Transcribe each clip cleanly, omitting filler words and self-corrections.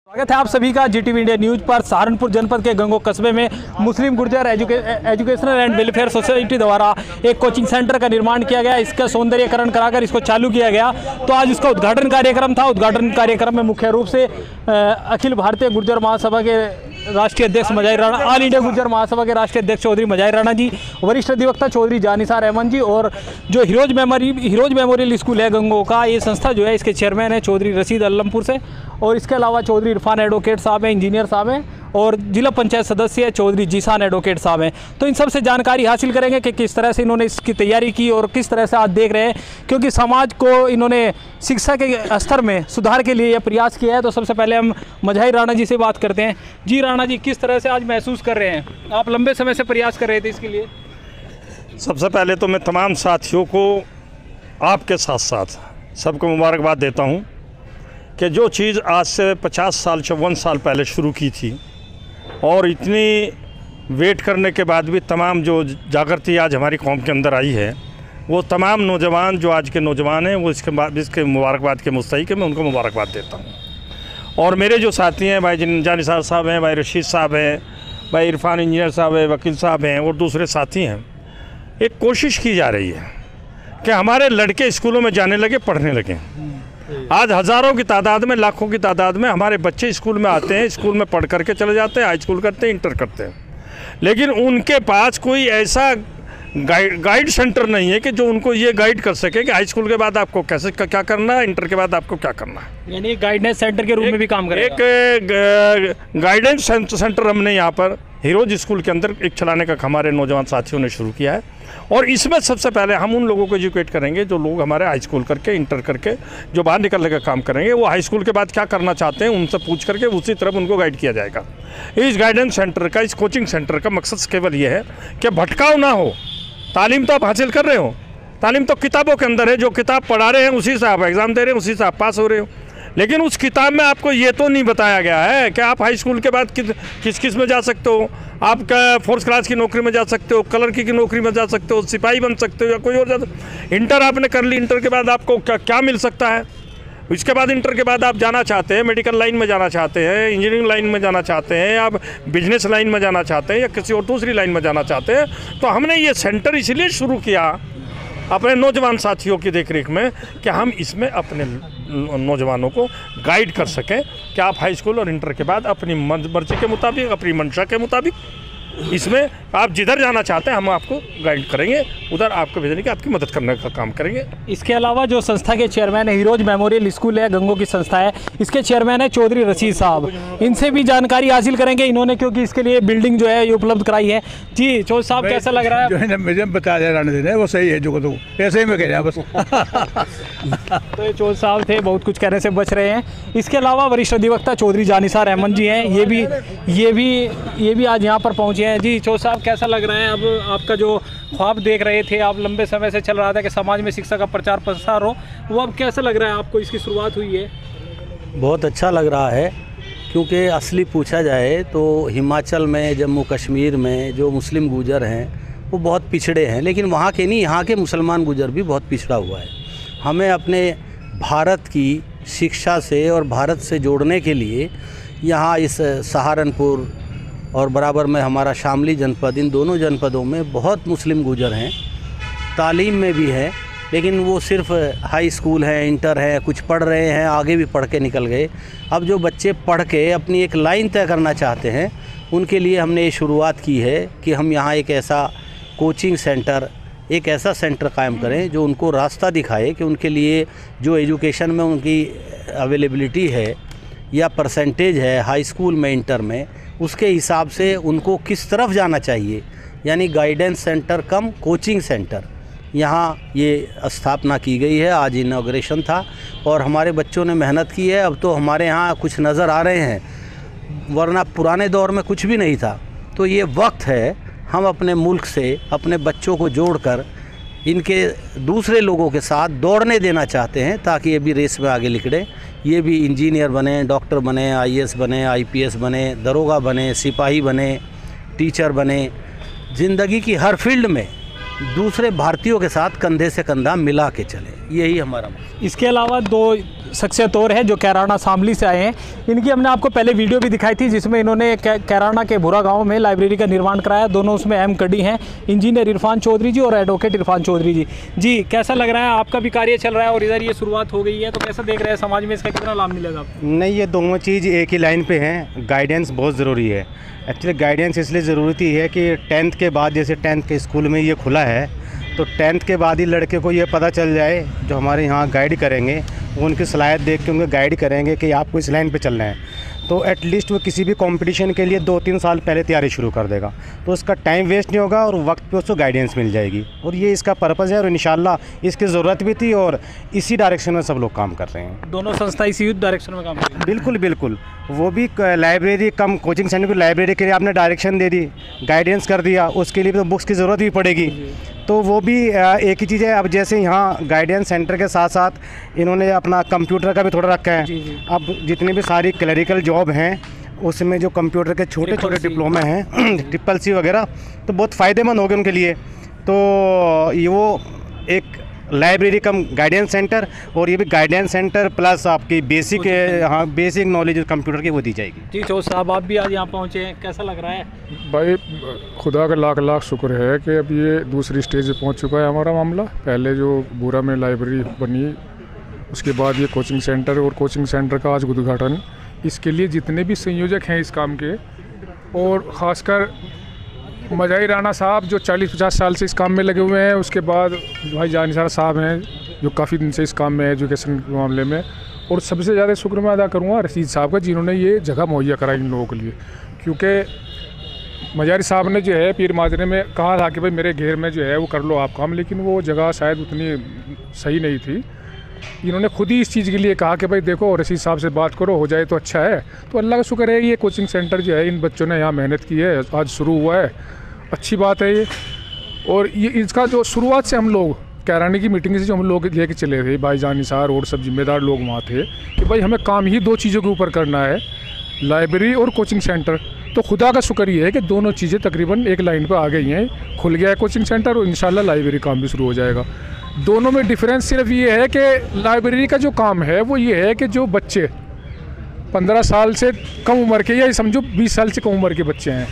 स्वागत है आप सभी का जीटीवी इंडिया न्यूज पर। सहारनपुर जनपद के गंगो कस्बे में Muslim Gurjar Educational and Welfare Society द्वारा एक कोचिंग सेंटर का निर्माण किया गया। इसका सौंदर्यीकरण कराकर इसको चालू किया गया। तो आज इसका उद्घाटन कार्यक्रम था। उद्घाटन कार्यक्रम में मुख्य रूप से अखिल भारतीय गुर्जर महासभा के राष्ट्रीय अध्यक्ष मजाहिर राणा, ऑल इंडिया गुर्जर महासभा के राष्ट्रीय अध्यक्ष चौधरी मजाहिर राणा जी, वरिष्ठ अधिवक्ता चौधरी जानिसार अहमद जी और जो हिरोज मेमोरियल स्कूल है गंगो का, ये संस्था जो है इसके चेयरमैन है चौधरी रशीद अल्लमपुर से, और इसके अलावा चौधरी इरफान एडवोकेट साहब हैं, इंजीनियर साहब हैं, और जिला पंचायत सदस्य चौधरी जीसान एडवोकेट साहब हैं। तो इन सब से जानकारी हासिल करेंगे कि किस तरह से इन्होंने इसकी तैयारी की और किस तरह से आज देख रहे हैं, क्योंकि समाज को इन्होंने शिक्षा के स्तर में सुधार के लिए यह प्रयास किया है। तो सबसे पहले हम मजाहिर राणा जी से बात करते हैं। जी राणा जी, किस तरह से आज महसूस कर रहे हैं? आप लंबे समय से प्रयास कर रहे थे इसके लिए। सबसे पहले तो मैं तमाम साथियों को आपके साथ साथ सबको मुबारकबाद देता हूँ कि जो चीज़ आज से 50 साल 54 साल पहले शुरू की थी और इतनी वेट करने के बाद भी तमाम जो जागृति आज हमारी कौम के अंदर आई है, वो तमाम नौजवान जो आज के नौजवान हैं वो इसके मुबारकबाद के मुस्तहिक है। मैं उनको मुबारकबाद देता हूँ। और मेरे जो साथी हैं, भाई जानिसार साहब हैं, भाई रशीद साहब हैं, भाई इरफान इंजीनियर साहब हैं, वकील साहब हैं और दूसरे साथी हैं, एक कोशिश की जा रही है कि हमारे लड़के स्कूलों में जाने लगे, पढ़ने लगे। आज हज़ारों की तादाद में, लाखों की तादाद में हमारे बच्चे स्कूल में आते हैं, स्कूल में पढ़ करके चले जाते हैं, हाई स्कूल करते हैं, इंटर करते हैं, लेकिन उनके पास कोई ऐसा गाइड सेंटर नहीं है कि जो उनको ये गाइड कर सके कि हाई स्कूल के बाद आपको कैसे क्या करना है, इंटर के बाद आपको क्या करना है। यानी गाइडेंस सेंटर के रूप में भी काम करेगा। एक गाइडेंस सेंटर हमने यहाँ पर हीरोज स्कूल के अंदर एक चलाने का हमारे नौजवान साथियों ने शुरू किया है। और इसमें सबसे पहले हम उन लोगों को एजुकेट करेंगे जो लोग हमारे हाई स्कूल करके, इंटर करके जो बाहर निकलने का काम करेंगे, वो हाई स्कूल के बाद क्या करना चाहते हैं उनसे पूछ करके उसी तरफ उनको गाइड किया जाएगा। इस गाइडेंस सेंटर का, इस कोचिंग सेंटर का मकसद केवल ये है कि भटकाव ना हो। तालीम तो आप हासिल कर रहे हो, तालीम तो किताबों के अंदर है, जो किताब पढ़ा रहे हैं उसी से आप एग्ज़ाम दे रहे हैं, उसी से आप पास हो रहे हो, लेकिन उस किताब में आपको ये तो नहीं बताया गया है कि आप हाई स्कूल के बाद किस में जा सकते हो। आप फोर्थ क्लास की नौकरी में जा सकते हो, क्लर्क की नौकरी में जा सकते हो, सिपाही बन सकते हो या कोई और जा सकते हो। इंटर आपने कर ली, इंटर के बाद आपको क्या मिल सकता है। इसके बाद इंटर के बाद आप जाना चाहते हैं, मेडिकल लाइन में जाना चाहते हैं, इंजीनियरिंग लाइन में जाना चाहते हैं, आप बिजनेस लाइन में जाना चाहते हैं या किसी और दूसरी लाइन में जाना चाहते हैं, तो हमने ये सेंटर इसलिए शुरू किया अपने नौजवान साथियों की देखरेख में कि हम इसमें अपने नौजवानों को गाइड कर सकें कि आप हाई स्कूल और इंटर के बाद अपनी मर्जी के मुताबिक, अपनी मंशा के मुताबिक इसमें आप जिधर जाना चाहते हैं हम आपको गाइड करेंगे, उधर आपको भेजने की, आपकी मदद करने का काम करेंगे। इसके अलावा जो संस्था के चेयरमैन है, हीरोज मेमोरियल स्कूल है गंगो की संस्था है, इसके चेयरमैन है चौधरी रशीद साहब। इनसे भी जानकारी हासिल करेंगे इन्होंने, क्योंकि इसके लिए बिल्डिंग जो है ये उपलब्ध कराई है। जी चौधरी साहब, कैसा लग रहा है? मुझे बता दिया वो सही है, जो ऐसे ही मैं कह रहा बस। तो ये चौधरी साहब थे, बहुत कुछ कहने से बच रहे हैं। इसके अलावा वरिष्ठ अधिवक्ता चौधरी जानिसार अहमद जी हैं, ये भी आज यहाँ पर पहुँचे हैं। जी चौधरी साहब, कैसा लग रहा है? अब आपका जो ख्वाब देख रहे थे, आप लंबे समय से चल रहा था कि समाज में शिक्षा का प्रचार प्रसार हो, वो अब कैसा लग रहा है आपको? इसकी शुरुआत हुई है। बहुत अच्छा लग रहा है, क्योंकि असली पूछा जाए तो हिमाचल में, जम्मू कश्मीर में जो मुस्लिम गुर्जर हैं वो बहुत पिछड़े हैं, लेकिन वहाँ के नहीं, यहाँ के मुसलमान गुर्जर भी बहुत पिछड़ा हुआ है। हमें अपने भारत की शिक्षा से और भारत से जोड़ने के लिए यहाँ इस सहारनपुर और बराबर में हमारा शामली जनपद, इन दोनों जनपदों में बहुत मुस्लिम गुर्जर हैं। तालीम में भी है, लेकिन वो सिर्फ हाई स्कूल है, इंटर है, कुछ पढ़ रहे हैं, आगे भी पढ़ के निकल गए। अब जो बच्चे पढ़ के अपनी एक लाइन तय करना चाहते हैं, उनके लिए हमने ये शुरुआत की है कि हम यहाँ एक ऐसा कोचिंग सेंटर, एक ऐसा सेंटर कायम करें जो उनको रास्ता दिखाए कि उनके लिए जो एजुकेशन में उनकी अवेलेबिलिटी है या परसेंटेज है हाई स्कूल में, इंटर में, उसके हिसाब से उनको किस तरफ जाना चाहिए। यानी गाइडेंस सेंटर कम कोचिंग सेंटर यहाँ ये स्थापना की गई है। आज इनॉग्रेशन था और हमारे बच्चों ने मेहनत की है। अब तो हमारे यहाँ कुछ नज़र आ रहे हैं, वरना पुराने दौर में कुछ भी नहीं था। तो ये वक्त है हम अपने मुल्क से अपने बच्चों को जोड़कर इनके दूसरे लोगों के साथ दौड़ने देना चाहते हैं, ताकि ये भी रेस में आगे निकले, ये भी इंजीनियर बने, डॉक्टर बने, आईएएस बने, आईपीएस बने, दरोगा बने, सिपाही बने, टीचर बने। ज़िंदगी की हर फील्ड में दूसरे भारतीयों के साथ कंधे से कंधा मिला के चले, यही हमारा मकसद। इसके अलावा 2 शख्सियत और है जो कैराना शामली से आए हैं। इनकी हमने आपको पहले वीडियो भी दिखाई थी जिसमें इन्होंने कैराना के भूरा गांव में लाइब्रेरी का निर्माण कराया। दोनों उसमें अहम कड़ी हैं, इंजीनियर इरफान चौधरी जी और एडवोकेट इरफान चौधरी जी। जी कैसा लग रहा है, आपका भी कार्य चल रहा है और इधर ये शुरुआत हो गई है, तो कैसा देख रहे हैं समाज में इसका कितना लाभ मिलेगा? नहीं, ये दोनों चीज़ एक ही लाइन पे हैं। गाइडेंस बहुत ज़रूरी है। एक्चुअली गाइडेंस इसलिए ज़रूरी है कि 10th के बाद, जैसे 10th के स्कूल में ये खुला है, तो 10th के बाद ही लड़के को ये पता चल जाए, जो हमारे यहाँ गाइड करेंगे वो उनकी सलाहियत देख के उनको गाइड करेंगे कि आपको इस लाइन पे चलना है। तो एटलीस्ट वो किसी भी कंपटीशन के लिए 2-3 साल पहले तैयारी शुरू कर देगा, तो उसका टाइम वेस्ट नहीं होगा और वक्त पे उसको गाइडेंस मिल जाएगी। और ये इसका पर्पज़ है और इंशाल्लाह इसकी ज़रूरत भी थी और इसी डायरेक्शन में सब लोग काम कर रहे हैं। दोनों संस्था इसी डायरेक्शन में काम कर रही हैं? बिल्कुल बिल्कुल। वो भी लाइब्रेरी कम कोचिंग सेंटर की लाइब्रेरी के लिए आपने डायरेक्शन दे दी, गाइडेंस कर दिया, उसके लिए भी तो बुक्स की ज़रूरत भी पड़ेगी। तो वो भी एक ही चीज़ है। अब जैसे यहाँ गाइडेंस सेंटर के साथ साथ इन्होंने अपना कंप्यूटर का भी थोड़ा रखा है। अब जितनी भी सारी क्लरिकल जॉब हैं उसमें जो कंप्यूटर के छोटे छोटे डिप्लोमे हैं CCC वगैरह, तो बहुत फ़ायदेमंद हो गए उनके लिए। तो ये वो एक लाइब्रेरी कम गाइडेंस सेंटर, और ये भी गाइडेंस सेंटर प्लस आपकी बेसिक बेसिक नॉलेज कंप्यूटर की वो दी जाएगी। जी चौधरी साहब, आप भी आज यहाँ पहुँचे हैं, कैसा लग रहा है? भाई खुदा का लाख लाख शुक्र है कि अब ये दूसरी स्टेज पे पहुँच चुका है हमारा मामला। पहले जो बूरा में लाइब्रेरी बनी, उसके बाद ये कोचिंग सेंटर, और कोचिंग सेंटर का आज उद्घाटन। इसके लिए जितने भी संयोजक हैं इस काम के, और ख़ासकर मजाही राणा साहब जो 40-50 साल से इस काम में लगे हुए हैं, उसके बाद भाई जानिसार साहब हैं जो काफ़ी दिन से इस काम में एजुकेशन के मामले में, और सबसे ज़्यादा शुक्र मैं अदा करूँगा रशीद साहब का, जिन्होंने ये जगह मुहैया कराई इन लोगों के लिए। क्योंकि मजारी साहब ने जो है पीर माजरे में कहा था कि भाई मेरे घेर में जो है वो कर लो आप काम, लेकिन वो जगह शायद उतनी सही नहीं थी। इन्होंने खुद ही इस चीज़ के लिए कहा कि भाई देखो रशीद साहब से बात करो, हो जाए तो अच्छा है। तो अल्लाह का शुक्र है ये कोचिंग सेंटर जो है इन बच्चों ने यहाँ मेहनत की है, आज शुरू हुआ है, अच्छी बात है ये। और ये इसका जो शुरुआत से हम लोग कैरानी की मीटिंग से जो हम लोग लेके चले थे, भाईजान निसार और सब जिम्मेदार लोग वहाँ थे कि भाई हमें काम ही 2 चीज़ों के ऊपर करना है, लाइब्रेरी और कोचिंग सेंटर। तो खुदा का शुक्र ये है कि दोनों चीज़ें तकरीबन एक लाइन पर आ गई हैं, खुल गया है कोचिंग सेंटर और इंशाल्लाह लाइब्रेरी काम भी शुरू हो जाएगा। दोनों में डिफरेंस सिर्फ ये है कि लाइब्रेरी का जो काम है वो ये है कि जो बच्चे 15 साल से कम उम्र के, या समझो 20 साल से कम उम्र के बच्चे हैं,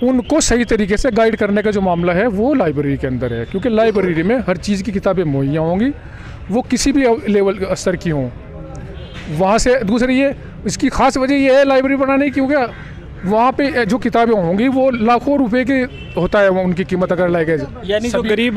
उनको सही तरीके से गाइड करने का जो मामला है वो लाइब्रेरी के अंदर है। क्योंकि लाइब्रेरी में हर चीज़ की किताबें मुहैया होंगी, वो किसी भी लेवल स्तर की हों। वहाँ से दूसरी ये इसकी ख़ास वजह ये है लाइब्रेरी बनाने की, क्योंकि वहाँ पे जो किताबें होंगी वो लाखों रुपए के होता है उनकी कीमत, अगर लाएगा यानी जो गरीब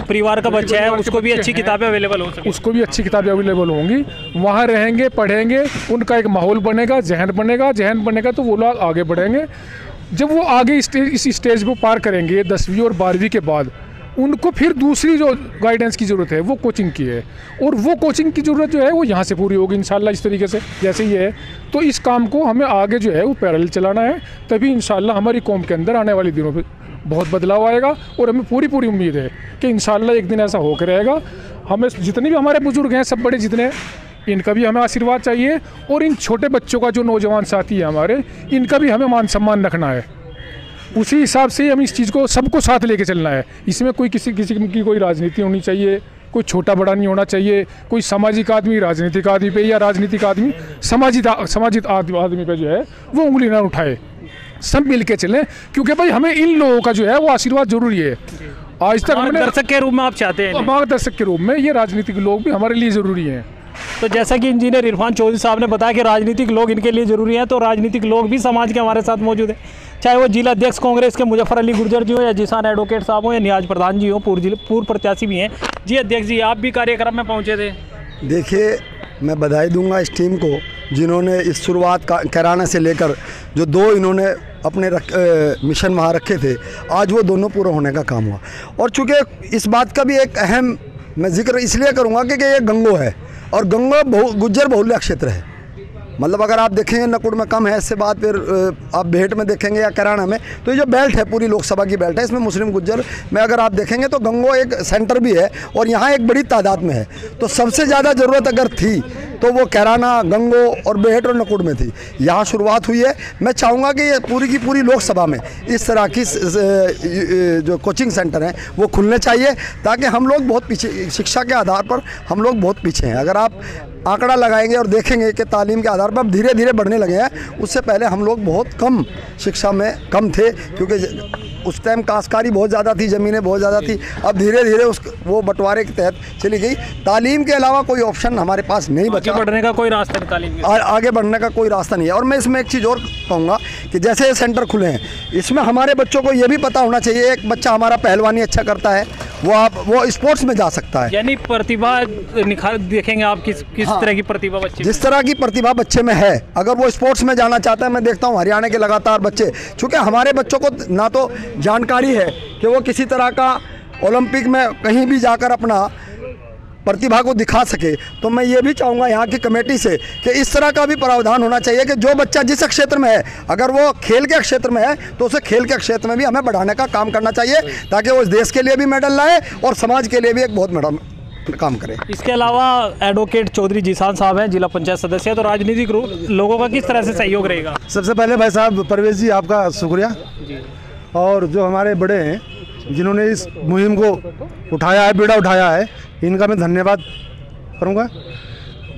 परिवार का बच्चा है उसको भी अच्छी किताबें अवेलेबल हो सके, उसको भी अच्छी किताबें अवेलेबल होंगी। वहाँ रहेंगे, पढ़ेंगे, उनका एक माहौल बनेगा, जहन बनेगा तो वो लोग आगे बढ़ेंगे। जब वो आगे इस स्टेज को पार करेंगे 10वीं और 12वीं के बाद, उनको फिर दूसरी जो गाइडेंस की ज़रूरत है वो कोचिंग की है, और वो कोचिंग की ज़रूरत जो है वो यहाँ से पूरी होगी इंशाल्लाह। इस तरीके से जैसे ये है, तो इस काम को हमें आगे जो है वो पैरेलल चलाना है, तभी इंशाल्लाह हमारी कौम के अंदर आने वाले दिनों में बहुत बदलाव आएगा। और हमें पूरी उम्मीद है कि इंशाल्लाह एक दिन ऐसा होकर रहेगा। हमें जितने भी हमारे बुजुर्ग हैं, सब बड़े जितने, इनका भी हमें आशीर्वाद चाहिए, और इन छोटे बच्चों का जो नौजवान साथी है हमारे, इनका भी हमें मान सम्मान रखना है। उसी हिसाब से हम इस चीज़ को सबको साथ लेके चलना है। इसमें कोई किसी की कोई राजनीति होनी चाहिए, कोई छोटा बड़ा नहीं होना चाहिए, कोई सामाजिक आदमी राजनीतिक आदमी पे, या राजनीतिक आदमी सामाजिक आदमी पे जो है वो उंगली ना उठाए, सब मिल के चलें। क्योंकि भाई हमें इन लोगों का जो है वो आशीर्वाद जरूरी है। आज तक मार्गदर्शक के रूप में आप चाहते हैं, मार्गदर्शक के रूप में ये राजनीतिक लोग भी हमारे लिए ज़रूरी हैं। तो जैसा कि इंजीनियर इरफान चौधरी साहब ने बताया कि राजनीतिक लोग इनके लिए ज़रूरी हैं, तो राजनीतिक लोग भी समाज के हमारे साथ मौजूद हैं, चाहे वो जिला अध्यक्ष कांग्रेस के मुजफ्फर अली गुर्जर जी हो, या जिसान एडवोकेट साहब हो, या नियाज प्रधान जी हो, पूर्व प्रत्याशी भी हैं। जी अध्यक्ष जी, आप भी कार्यक्रम में पहुँचे थे। देखिए, मैं बधाई दूंगा इस टीम को जिन्होंने इस शुरुआत का कैराना से लेकर जो 2 इन्होंने अपने मिशन वहाँ रखे थे, आज वो दोनों पूरा होने का काम हुआ। और चूँकि इस बात का भी एक अहम मैं जिक्र इसलिए करूँगा कि ये गंगो है, और गंगो गुज्जर बहुल्य क्षेत्र है। मतलब अगर आप देखेंगे नकुड़ में कम है, इससे बात फिर आप बेहट में देखेंगे या कैराना में, तो ये जो बेल्ट है पूरी लोकसभा की बेल्ट है, इसमें मुस्लिम गुज्जर में अगर आप देखेंगे तो गंगो एक सेंटर भी है और यहाँ एक बड़ी तादाद में है। तो सबसे ज़्यादा ज़रूरत अगर थी तो वो कैराना, गंगो और बेहट और नकुड़ में थी। यहाँ शुरुआत हुई है। मैं चाहूँगा कि ये पूरी की पूरी लोकसभा में इस तरह की जो कोचिंग सेंटर हैं वो खुलने चाहिए, ताकि हम लोग बहुत पीछे, शिक्षा के आधार पर हम लोग बहुत पीछे हैं। अगर आप आंकड़ा लगाएंगे और देखेंगे कि तालीम के आधार पर अब धीरे धीरे बढ़ने लगे हैं, उससे पहले हम लोग बहुत कम शिक्षा में कम थे, क्योंकि उस टाइम काश्तकारी बहुत ज़्यादा थी, ज़मीनें बहुत ज़्यादा थी। अब धीरे धीरे वो बंटवारे के तहत चली गई। तालीम के अलावा कोई ऑप्शन हमारे पास नहीं बचा, आगे बढ़ने का कोई रास्ता नहीं, तालीम आगे बढ़ने का कोई रास्ता नहीं है। और मैं इसमें एक चीज़ और कहूँगा कि जैसे ये सेंटर खुले हैं, इसमें हमारे बच्चों को ये भी पता होना चाहिए, एक बच्चा हमारा पहलवानी अच्छा करता है, वो स्पोर्ट्स में जा सकता है। यानी प्रतिभा निखार देखेंगे आप, किस तरह की प्रतिभा बच्चे, जिस तरह की प्रतिभा बच्चे में है, अगर वो स्पोर्ट्स में जाना चाहता है। मैं देखता हूँ हरियाणा के लगातार बच्चे, चूँकि हमारे बच्चों को ना तो जानकारी है कि वो किसी तरह का ओलंपिक में कहीं भी जाकर अपना प्रतिभा को दिखा सके, तो मैं ये भी चाहूँगा यहाँ की कमेटी से कि इस तरह का भी प्रावधान होना चाहिए कि जो बच्चा जिस क्षेत्र में है, अगर वो खेल के क्षेत्र में है तो उसे खेल के क्षेत्र में भी हमें बढ़ाने का काम करना चाहिए, ताकि वो इस देश के लिए भी मेडल लाए और समाज के लिए भी एक बहुत बड़ा काम करें। इसके अलावा एडवोकेट चौधरी जीसान साहब हैं, जिला पंचायत सदस्य है, तो राजनीतिक लोगों का किस तरह से सहयोग रहेगा? सबसे पहले भाई साहब परवेज जी आपका शुक्रिया, और जो हमारे बड़े हैं जिन्होंने इस मुहिम को उठाया है, बीड़ा उठाया है, इनका मैं धन्यवाद करूंगा।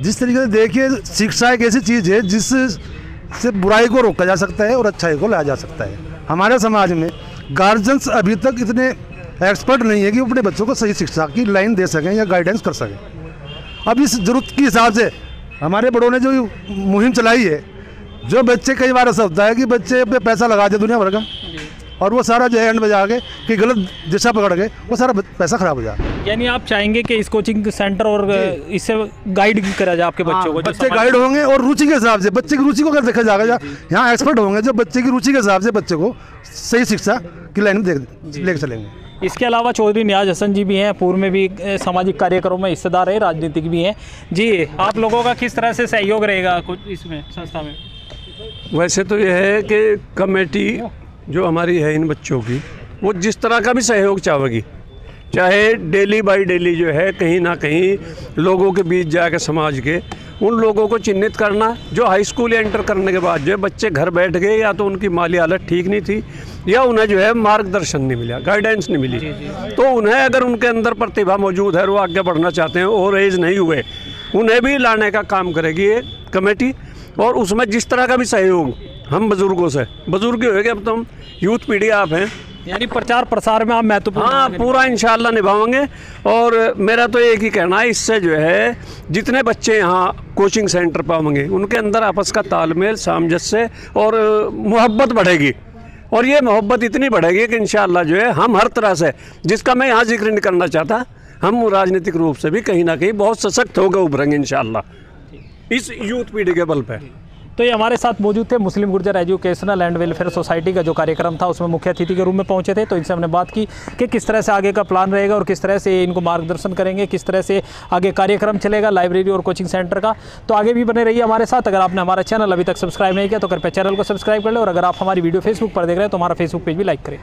जिस तरीके से देखिए, शिक्षा एक ऐसी चीज़ है जिससे बुराई को रोका जा सकता है और अच्छाई को लाया जा सकता है। हमारे समाज में गार्जियंस अभी तक इतने एक्सपर्ट नहीं है कि वो अपने बच्चों को सही शिक्षा की लाइन दे सकें या गाइडेंस कर सकें। अब इस ज़रूरत के हिसाब से हमारे बड़ों ने जो मुहिम चलाई है, जो बच्चे, कई बार ऐसा होता है कि बच्चे पे पैसा लगा दे दुनिया भर का, और वो सारा जो है एंड बजा के कि गलत दिशा पकड़ गए, वो सारा पैसा खराब हो जाए। यानी आप चाहेंगे कि इस कोचिंग सेंटर और इससे गाइड करा जाए आपके बच्चों को? बच्चे गाइड होंगे और रुचि के हिसाब से, बच्चे की रुचि को अगर देखा जाएगा, यहाँ एक्सपर्ट होंगे जो बच्चे की रुचि के हिसाब से बच्चे को सही शिक्षा की लाइन में लेकर चलेंगे। इसके अलावा चौधरी नियाज हसन जी भी हैं, पूर्व में भी सामाजिक कार्यक्रमों में हिस्सेदार है, राजनीतिक भी हैं जी। आप लोगों का किस तरह से सहयोग रहेगा कुछ इसमें संस्था में? वैसे तो यह है कि कमेटी जो हमारी है इन बच्चों की, वो जिस तरह का भी सहयोग चाहेगी, चाहे डेली बाय डेली जो है कहीं ना कहीं लोगों के बीच जाकर समाज के उन लोगों को चिन्हित करना जो हाई स्कूल एंटर करने के बाद जो है बच्चे घर बैठ गए, या तो उनकी माली हालत ठीक नहीं थी या उन्हें जो है मार्गदर्शन नहीं मिला, गाइडेंस नहीं मिली, तो उन्हें अगर उनके अंदर प्रतिभा मौजूद है, वो आगे बढ़ना चाहते हैं और एज नहीं हुए, उन्हें भी लाने का काम करेगी ये कमेटी। और उसमें जिस तरह का भी सहयोग हम बुजुर्गों से, बुजुर्ग होएंगे, अब तो हम यूथ पीढ़ी आप हैं, यानी प्रचार प्रसार में आप महत्वपूर्ण, हाँ, पूरा इंशाल्लाह निभाएंगे। और मेरा तो एक ही कहना है, इससे जो है जितने बच्चे यहाँ कोचिंग सेंटर पाएंगे उनके अंदर आपस का तालमेल, सामंजस्य और मोहब्बत बढ़ेगी, और ये मोहब्बत इतनी बढ़ेगी कि इंशाल्लाह जो है हम हर तरह से, जिसका मैं यहाँ जिक्र नहीं करना चाहता, हम राजनीतिक रूप से भी कहीं ना कहीं बहुत सशक्त होकर उभरेंगे इंशाल्लाह इस यूथ पीढ़ी के बल पे। तो ये हमारे साथ मौजूद थे Muslim Gurjar Educational and Welfare Society का जो कार्यक्रम था, उसमें मुख्य अतिथि के रूप में पहुंचे थे। तो इनसे हमने बात की कि किस तरह से आगे का प्लान रहेगा और किस तरह से इनको मार्गदर्शन करेंगे, किस तरह से आगे कार्यक्रम चलेगा लाइब्रेरी और कोचिंग सेंटर का। तो आगे भी बने रहिए हमारे साथ। अगर आपने हमारा चैनल अभी तक सब्सक्राइब नहीं किया तो कृपया चैनल को सब्सक्राइब कर लें, और अगर आप हमारी वीडियो फेसबुक पर देख रहे हैं तो हमारा फेसबुक पेज भी लाइक करें।